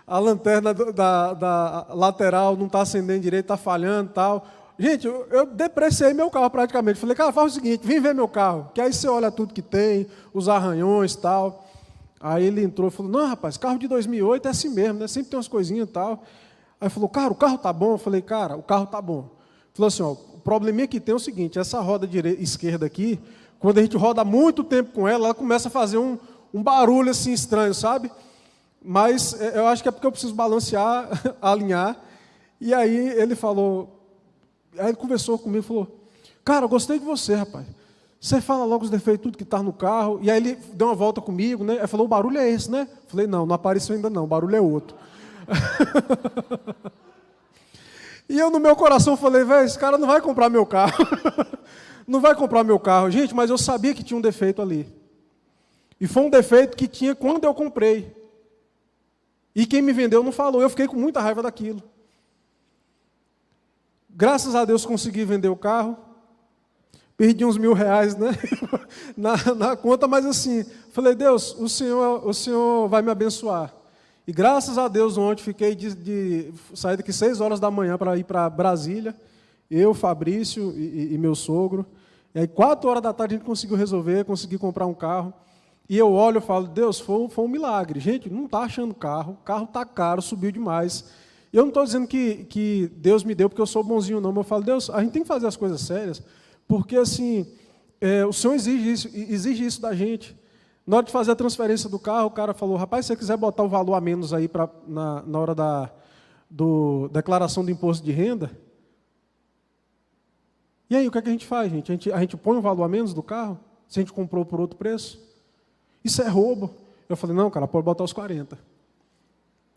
A lanterna da lateral não está acendendo direito, está falhando e tal. Gente, eu depreciei meu carro praticamente. Falei, cara, faz o seguinte, vem ver meu carro, que aí você olha tudo que tem, os arranhões e tal. Aí ele entrou e falou, não, rapaz, carro de 2008 é assim mesmo, né? Sempre tem umas coisinhas e tal. Aí falou, cara, o carro tá bom? Eu falei, cara, o carro tá bom. Falou assim, ó, o probleminha que tem é o seguinte, essa roda esquerda aqui, quando a gente roda muito tempo com ela começa a fazer um barulho assim estranho, sabe? Mas eu acho que é porque eu preciso balancear, alinhar. E aí ele falou, aí ele conversou comigo e falou, cara, eu gostei de você, rapaz. Você fala logo os defeitos, tudo que está no carro. E aí ele deu uma volta comigo, né? Ele falou, o barulho é esse, né? Eu falei, não apareceu ainda não, o barulho é outro. E eu no meu coração falei, velho, esse cara não vai comprar meu carro. Não vai comprar meu carro. Gente, mas eu sabia que tinha um defeito ali. E foi um defeito que tinha quando eu comprei. E quem me vendeu não falou. Eu fiquei com muita raiva daquilo. Graças a Deus consegui vender o carro. Perdi uns R$1.000, né? na conta, mas assim, falei, Deus, o Senhor vai me abençoar. E graças a Deus, ontem fiquei de sair daqui 6 horas da manhã para ir para Brasília. Eu, Fabrício e meu sogro. E aí, 4 horas da tarde, a gente conseguiu resolver, consegui comprar um carro. E eu olho e falo, Deus, foi um milagre. Gente, não está achando carro, o carro está caro, subiu demais. Eu não estou dizendo que Deus me deu porque eu sou bonzinho, não. Mas eu falo, Deus, a gente tem que fazer as coisas sérias, porque assim, o Senhor exige isso da gente. Na hora de fazer a transferência do carro, o cara falou, rapaz, se você quiser botar o valor a menos aí na hora da declaração do imposto de renda, e aí, o que é que a gente faz, gente? A gente põe um valor a menos do carro, se a gente comprou por outro preço? Isso é roubo. Eu falei, não, cara, pode botar os 40.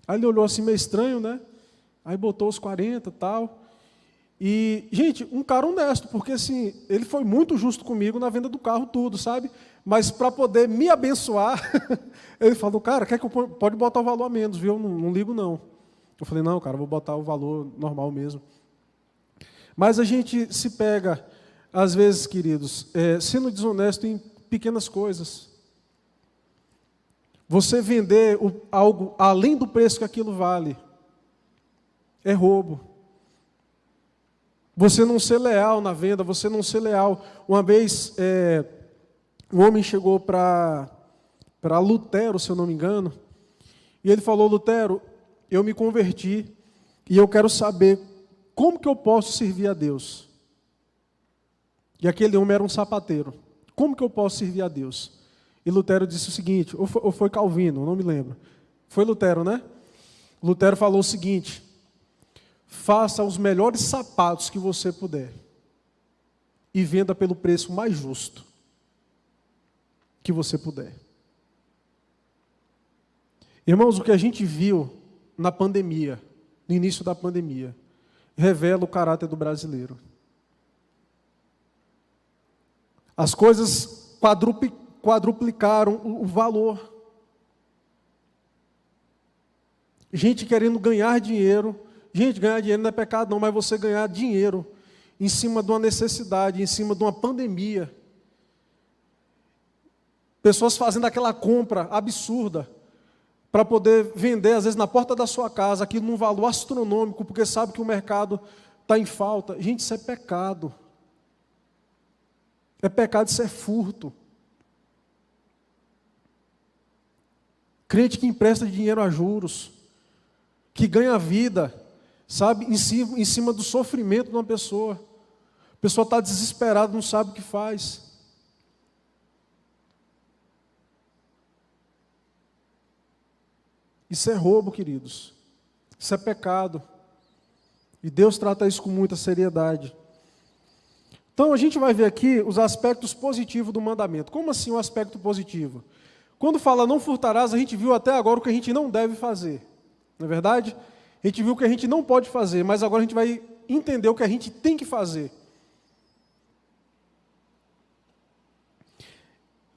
Aí ele olhou assim, meio estranho, né? Aí botou os 40 e tal. E, gente, um cara honesto, porque assim, ele foi muito justo comigo na venda do carro, tudo, sabe? Mas para poder me abençoar, ele falou, cara, quer que eu pode botar o valor a menos, viu? Não ligo, não. Eu falei, não, cara, vou botar o valor normal mesmo. Mas a gente se pega, às vezes, queridos, sendo desonesto em pequenas coisas. Você vender algo além do preço que aquilo vale é roubo. Você não ser leal na venda, você não ser leal. Uma vez, um homem chegou para Lutero, se eu não me engano, e ele falou, Lutero, eu me converti e eu quero saber como que eu posso servir a Deus? E aquele homem era um sapateiro. Como que eu posso servir a Deus? E Lutero disse o seguinte, ou foi Calvino, não me lembro. Foi Lutero, né? Lutero falou o seguinte, faça os melhores sapatos que você puder e venda pelo preço mais justo que você puder. Irmãos, o que a gente viu na pandemia, no início da pandemia, revela o caráter do brasileiro. As coisas quadruplicaram o valor. Gente querendo ganhar dinheiro. Gente, ganhar dinheiro não é pecado não, mas você ganhar dinheiro em cima de uma necessidade, em cima de uma pandemia. Pessoas fazendo aquela compra absurda para poder vender, às vezes, na porta da sua casa, aquilo num valor astronômico, porque sabe que o mercado está em falta. Gente, isso é pecado. É pecado, isso é furto. Crente que empresta dinheiro a juros, que ganha vida, sabe, em cima do sofrimento de uma pessoa. A pessoa está desesperada, não sabe o que faz. Isso é roubo, queridos. Isso é pecado. E Deus trata isso com muita seriedade. Então, a gente vai ver aqui os aspectos positivos do mandamento. Como assim o aspecto positivo? Quando fala não furtarás, a gente viu até agora o que a gente não deve fazer. Não é verdade? A gente viu o que a gente não pode fazer, mas agora a gente vai entender o que a gente tem que fazer.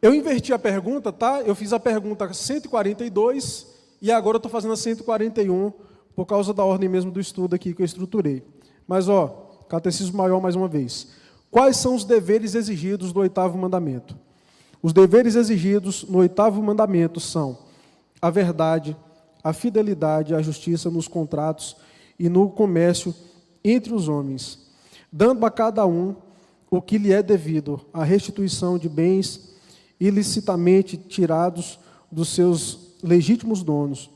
Eu inverti a pergunta, tá? Eu fiz a pergunta 142 e agora eu estou fazendo a 141 por causa da ordem mesmo do estudo aqui que eu estruturei. Mas, catecismo maior mais uma vez. Quais são os deveres exigidos do 8º mandamento? Os deveres exigidos no 8º mandamento são a verdade, a fidelidade, a justiça nos contratos e no comércio entre os homens, dando a cada um o que lhe é devido, a restituição de bens ilicitamente tirados dos seus legítimos donos,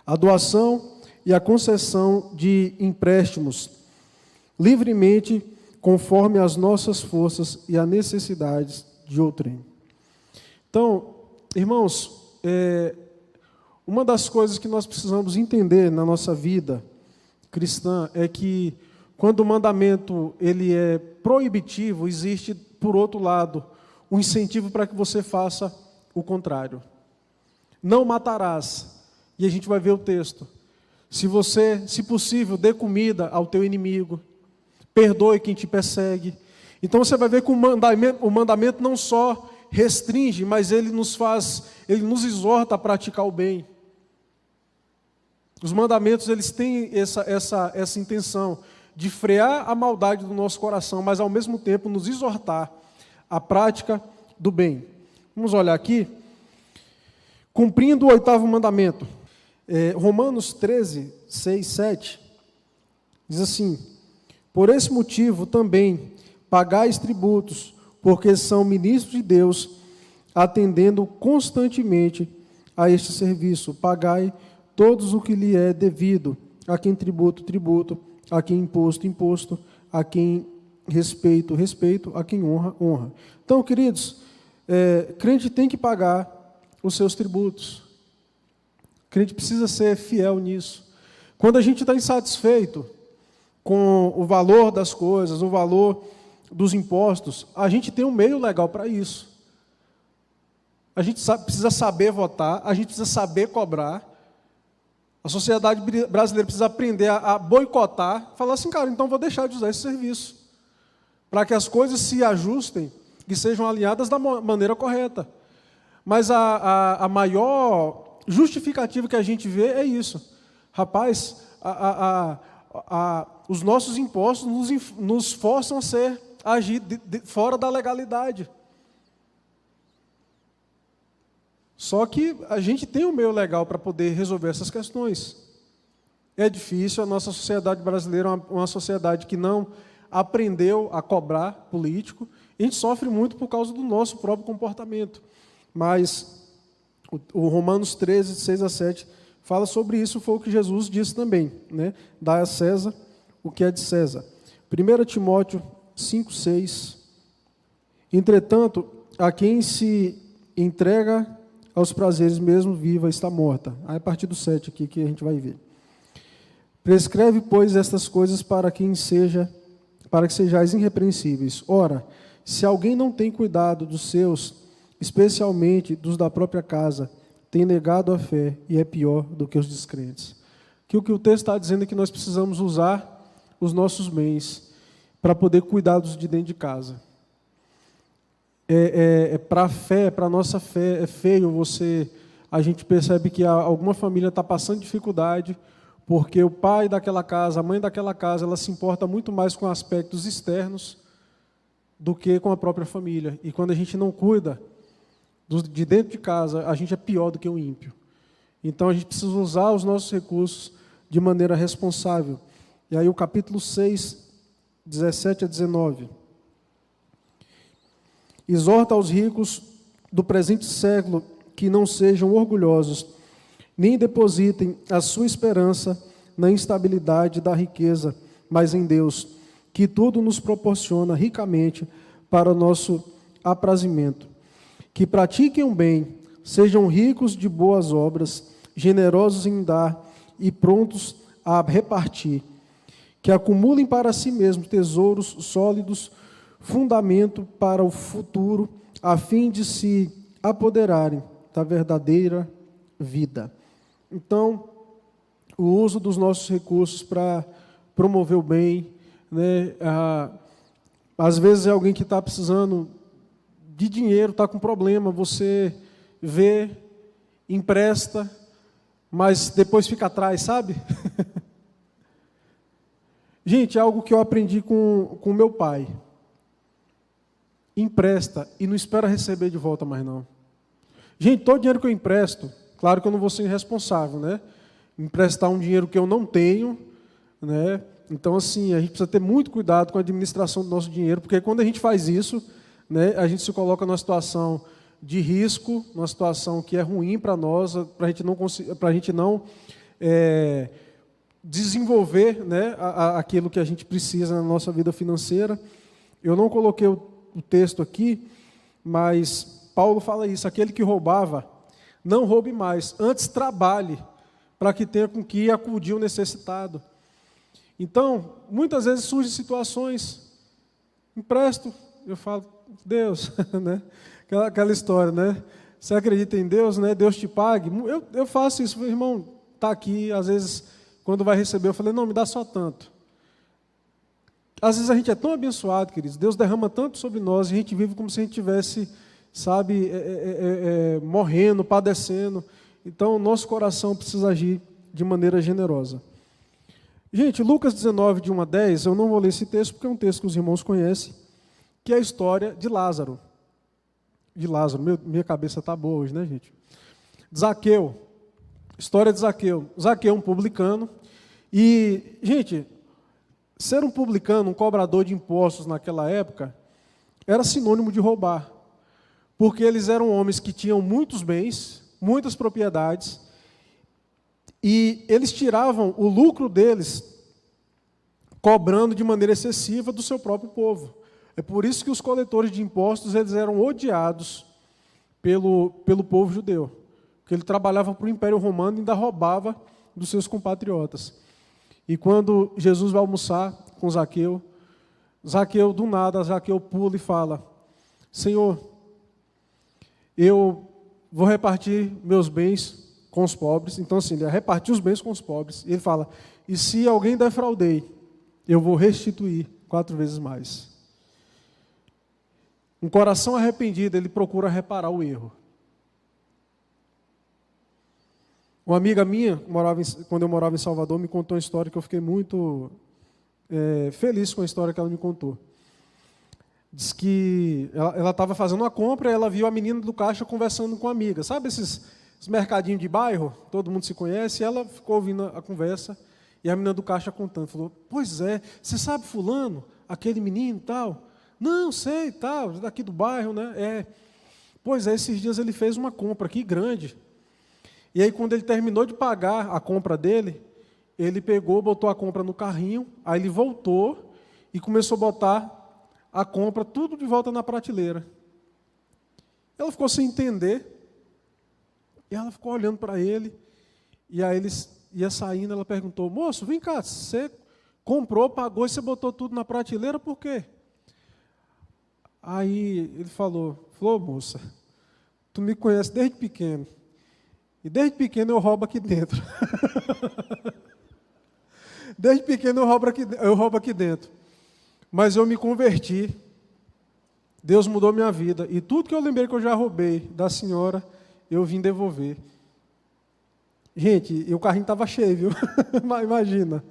a doação e a concessão de empréstimos livremente conforme as nossas forças e as necessidades de outrem. Então, irmãos, uma das coisas que nós precisamos entender na nossa vida cristã é que quando o mandamento ele é proibitivo, existe, por outro lado, um incentivo para que você faça o contrário. Não matarás. E a gente vai ver o texto. Se você, se possível, dê comida ao teu inimigo. Perdoe quem te persegue. Então você vai ver que o mandamento não só restringe, mas ele nos exorta a praticar o bem. Os mandamentos, eles têm essa intenção de frear a maldade do nosso coração, mas ao mesmo tempo nos exortar à prática do bem. Vamos olhar aqui. Cumprindo o 8º mandamento. Romanos 13, 6, 7, diz assim: por esse motivo também pagais tributos, porque são ministros de Deus, atendendo constantemente a este serviço. Pagai todos o que lhe é devido, a quem tributo, tributo, a quem imposto, imposto, a quem respeito, respeito, a quem honra, honra. Então, queridos, crente tem que pagar os seus tributos. Crente precisa ser fiel nisso. Quando a gente está insatisfeito com o valor das coisas, o valor dos impostos, a gente tem um meio legal para isso. A gente precisa saber votar, a gente precisa saber cobrar. A sociedade brasileira precisa aprender a boicotar, falar assim, cara, então vou deixar de usar esse serviço, para que as coisas se ajustem e sejam alinhadas da maneira correta. Mas a maior justificativa que a gente vê é isso. Rapaz, os nossos impostos nos forçam a agir fora da legalidade. Só que a gente tem um meio legal para poder resolver essas questões. É difícil, a nossa sociedade brasileira é uma sociedade que não aprendeu a cobrar político, e a gente sofre muito por causa do nosso próprio comportamento. Mas o Romanos 13, 6 a 7, fala sobre isso, foi o que Jesus disse também, né? Dai a César o que é de César. 1 Timóteo 5, 6. Entretanto, a quem se entrega aos prazeres mesmo viva está morta. Aí, a partir do 7 aqui que a gente vai ver. Prescreve, pois, estas coisas para que sejais irrepreensíveis. Ora, se alguém não tem cuidado dos seus, especialmente dos da própria casa, tem negado a fé e é pior do que os descrentes. Que o texto está dizendo é que nós precisamos usar os nossos bens para poder cuidar dos de dentro de casa. Para a fé, para a nossa fé, é feio a gente percebe que alguma família está passando dificuldade porque o pai daquela casa, a mãe daquela casa, ela se importa muito mais com aspectos externos do que com a própria família. E quando a gente não cuida de dentro de casa, a gente é pior do que o ímpio. Então a gente precisa usar os nossos recursos de maneira responsável. E aí o capítulo 6, 17 a 19. Exorta aos ricos do presente século que não sejam orgulhosos, nem depositem a sua esperança na instabilidade da riqueza, mas em Deus, que tudo nos proporciona ricamente para o nosso aprazimento. Que pratiquem o bem, sejam ricos de boas obras, generosos em dar e prontos a repartir. Que acumulem para si mesmos tesouros sólidos, fundamento para o futuro, a fim de se apoderarem da verdadeira vida. Então, o uso dos nossos recursos para promover o bem, né? Às vezes é alguém que está precisando de dinheiro, está com problema, você vê, empresta, mas depois fica atrás, sabe? Gente, é algo que eu aprendi com meu pai. Empresta e não espera receber de volta mais não. Gente, todo dinheiro que eu empresto, claro que eu não vou ser irresponsável, né? Emprestar um dinheiro que eu não tenho, né? Então, assim, a gente precisa ter muito cuidado com a administração do nosso dinheiro, porque quando a gente faz isso, né, a gente se coloca numa situação de risco, numa situação que é ruim para nós, para a gente não desenvolver, né, aquilo que a gente precisa na nossa vida financeira. Eu não coloquei o texto aqui, mas Paulo fala isso: aquele que roubava, não roube mais, antes trabalhe, para que tenha com que acudir o necessitado. Então, muitas vezes surgem situações, empresto, eu falo, Deus, né? Aquela história, né? Você acredita em Deus, né? Deus te pague. Eu faço isso, meu irmão, está aqui, às vezes quando vai receber, eu falei, não, me dá só tanto. Às vezes a gente é tão abençoado, queridos, Deus derrama tanto sobre nós, e a gente vive como se a gente tivesse, sabe, morrendo, padecendo. Então, nosso coração precisa agir de maneira generosa. Gente, Lucas 19, de 1 a 10, eu não vou ler esse texto, porque é um texto que os irmãos conhecem, que é a história de Lázaro. De Lázaro, minha cabeça está boa hoje, né, gente? Zaqueu, história de Zaqueu. Zaqueu é um publicano, e, gente, ser um publicano, um cobrador de impostos naquela época, era sinônimo de roubar, porque eles eram homens que tinham muitos bens, muitas propriedades, e eles tiravam o lucro deles cobrando de maneira excessiva do seu próprio povo. É por isso que os coletores de impostos eles eram odiados pelo povo judeu, porque ele trabalhava para o Império Romano e ainda roubava dos seus compatriotas. E quando Jesus vai almoçar com Zaqueu, Zaqueu, do nada, Zaqueu pula e fala, Senhor, eu vou repartir meus bens com os pobres. Então, assim, ele repartiu os bens com os pobres. E ele fala, e se alguém defraudei, eu vou restituir 4 vezes mais. Um coração arrependido, ele procura reparar o erro. Uma amiga minha, quando eu morava em Salvador, me contou uma história que eu fiquei muito feliz com a história que ela me contou. Diz que ela estava fazendo uma compra e ela viu a menina do caixa conversando com a amiga. Sabe esses mercadinhos de bairro? Todo mundo se conhece. E ela ficou ouvindo a conversa e a menina do caixa contando. Falou, pois é, você sabe fulano, aquele menino e tal? Não, sei, tal, daqui do bairro, né? Pois é, esses dias ele fez uma compra aqui grande. E aí, quando ele terminou de pagar a compra dele, ele pegou, botou a compra no carrinho, aí ele voltou e começou a botar a compra tudo de volta na prateleira. Ela ficou sem entender, e ela ficou olhando para ele, e aí ele ia saindo, ela perguntou, moço, vem cá, você comprou, pagou e você botou tudo na prateleira, por quê? Aí ele falou, moça, tu me conhece desde pequeno, e desde pequeno eu roubo aqui dentro. Desde pequeno eu roubo aqui dentro. Mas eu me converti, Deus mudou minha vida, e tudo que eu lembrei que eu já roubei da senhora, eu vim devolver. Gente, e o carrinho estava cheio, viu? Imagina.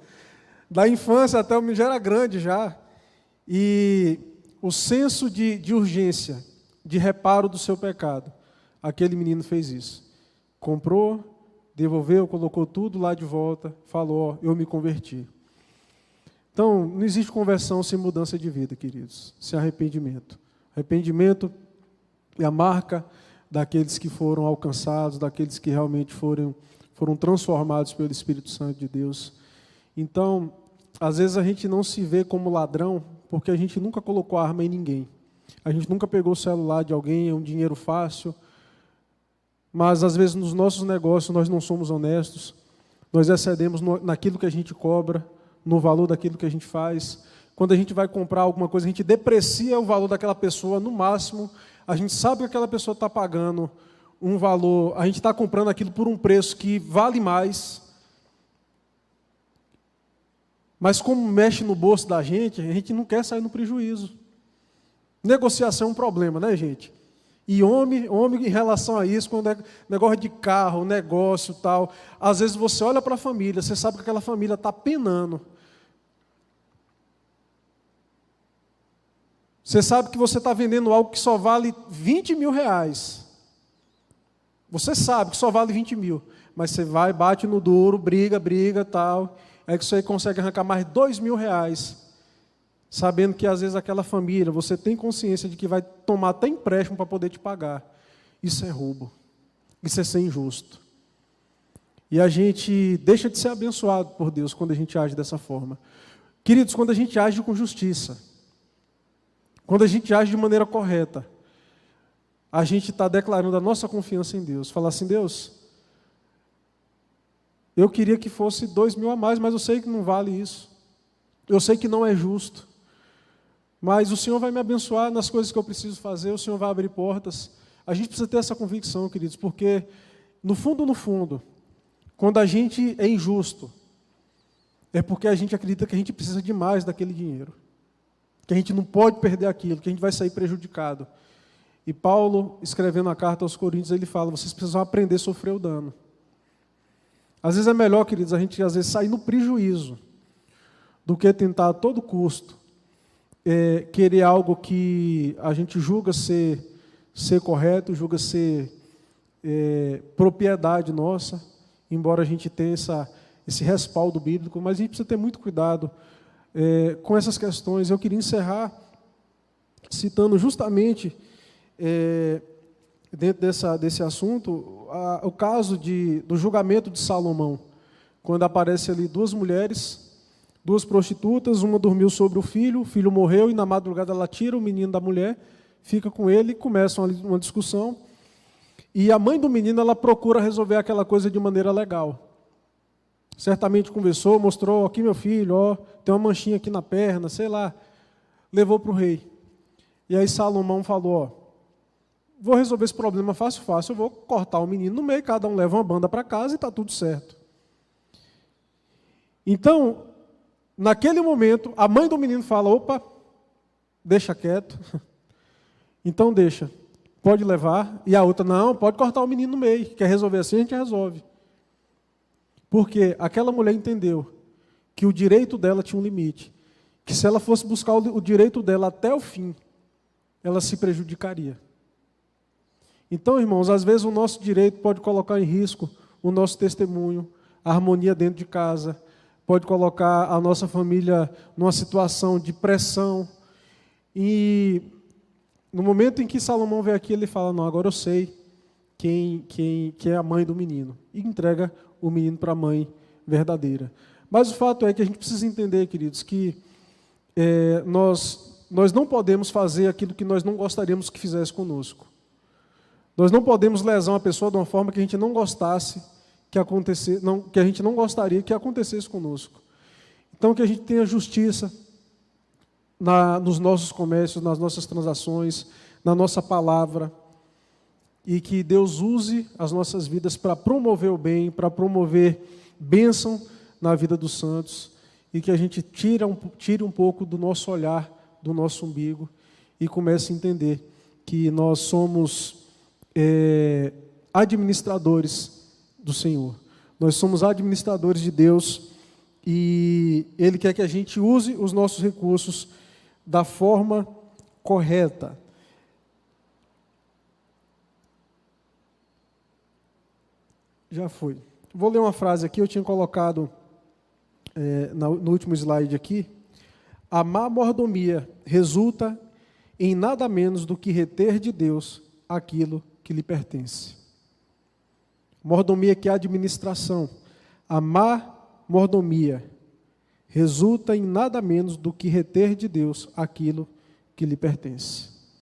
Da infância até já era grande já. E o senso de urgência, de reparo do seu pecado, aquele menino fez isso. Comprou, devolveu, colocou tudo lá de volta, falou, ó, eu me converti. Então, não existe conversão sem mudança de vida, queridos, sem arrependimento. Arrependimento é a marca daqueles que foram alcançados, daqueles que realmente foram transformados pelo Espírito Santo de Deus. Então, às vezes a gente não se vê como ladrão, porque a gente nunca colocou arma em ninguém. A gente nunca pegou o celular de alguém, é um dinheiro fácil. Mas, às vezes, nos nossos negócios, nós não somos honestos. Nós excedemos naquilo que a gente cobra, no valor daquilo que a gente faz. Quando a gente vai comprar alguma coisa, a gente deprecia o valor daquela pessoa no máximo. A gente sabe que aquela pessoa está pagando um valor, a gente está comprando aquilo por um preço que vale mais. Mas como mexe no bolso da gente, a gente não quer sair no prejuízo. Negociação é um problema, né, gente? E homem em relação a isso, quando é negócio de carro, negócio e tal, às vezes você olha para a família, você sabe que aquela família está penando. Você sabe que você está vendendo algo que só vale 20 mil reais. Você sabe que só vale 20 mil, mas você vai, bate no duro, briga, tal, é que você consegue arrancar mais 2 mil reais. Sabendo que às vezes aquela família, você tem consciência de que vai tomar até empréstimo para poder te pagar. Isso é roubo. Isso é ser injusto. E a gente deixa de ser abençoado por Deus quando a gente age dessa forma. Queridos, quando a gente age com justiça, quando a gente age de maneira correta, a gente está declarando a nossa confiança em Deus. Falar assim, Deus, eu queria que fosse 2 mil a mais, mas eu sei que não vale isso. Eu sei que não é justo. Mas o Senhor vai me abençoar nas coisas que eu preciso fazer, o Senhor vai abrir portas. A gente precisa ter essa convicção, queridos, porque, no fundo, quando a gente é injusto, é porque a gente acredita que a gente precisa demais daquele dinheiro, que a gente não pode perder aquilo, que a gente vai sair prejudicado. E Paulo, escrevendo a carta aos Coríntios, ele fala, vocês precisam aprender a sofrer o dano. Às vezes é melhor, queridos, a gente às vezes sair no prejuízo, do que tentar a todo custo querer algo que a gente julga ser correto, julga ser propriedade nossa, embora a gente tenha esse respaldo bíblico, mas a gente precisa ter muito cuidado com essas questões. Eu queria encerrar citando justamente, dentro desse assunto, o caso do julgamento de Salomão, quando aparece ali duas mulheres, duas prostitutas, uma dormiu sobre o filho morreu, e na madrugada ela tira o menino da mulher, fica com ele, começam ali uma discussão, e a mãe do menino, ela procura resolver aquela coisa de maneira legal. Certamente conversou, mostrou, aqui meu filho, ó, tem uma manchinha aqui na perna, sei lá, levou para o rei. E aí Salomão falou, ó, vou resolver esse problema fácil, eu vou cortar o menino no meio, cada um leva uma banda para casa e está tudo certo. Então, naquele momento, a mãe do menino fala, opa, deixa quieto, então deixa, pode levar, e a outra, não, pode cortar o menino no meio, quer resolver assim, a gente resolve. Porque aquela mulher entendeu que o direito dela tinha um limite, que se ela fosse buscar o direito dela até o fim, ela se prejudicaria. Então, irmãos, às vezes o nosso direito pode colocar em risco o nosso testemunho, a harmonia dentro de casa, pode colocar a nossa família numa situação de pressão. E no momento em que Salomão vem aqui, ele fala, não, agora eu sei quem é a mãe do menino. E entrega o menino para a mãe verdadeira. Mas o fato é que a gente precisa entender, queridos, que nós não podemos fazer aquilo que nós não gostaríamos que fizesse conosco. Nós não podemos lesar uma pessoa de uma forma que a gente não gostasse que a gente não gostaria que acontecesse conosco. Então, que a gente tenha justiça nos nossos comércios, nas nossas transações, na nossa palavra, e que Deus use as nossas vidas para promover o bem, para promover bênção na vida dos santos, e que a gente tire um pouco do nosso olhar, do nosso umbigo, e comece a entender que nós somos administradores do Senhor. Nós somos administradores de Deus e Ele quer que a gente use os nossos recursos da forma correta. Já foi. Vou ler uma frase aqui, eu tinha colocado no último slide aqui. A má mordomia resulta em nada menos do que reter de Deus aquilo que lhe pertence. Mordomia que é administração. A má mordomia resulta em nada menos do que reter de Deus aquilo que lhe pertence.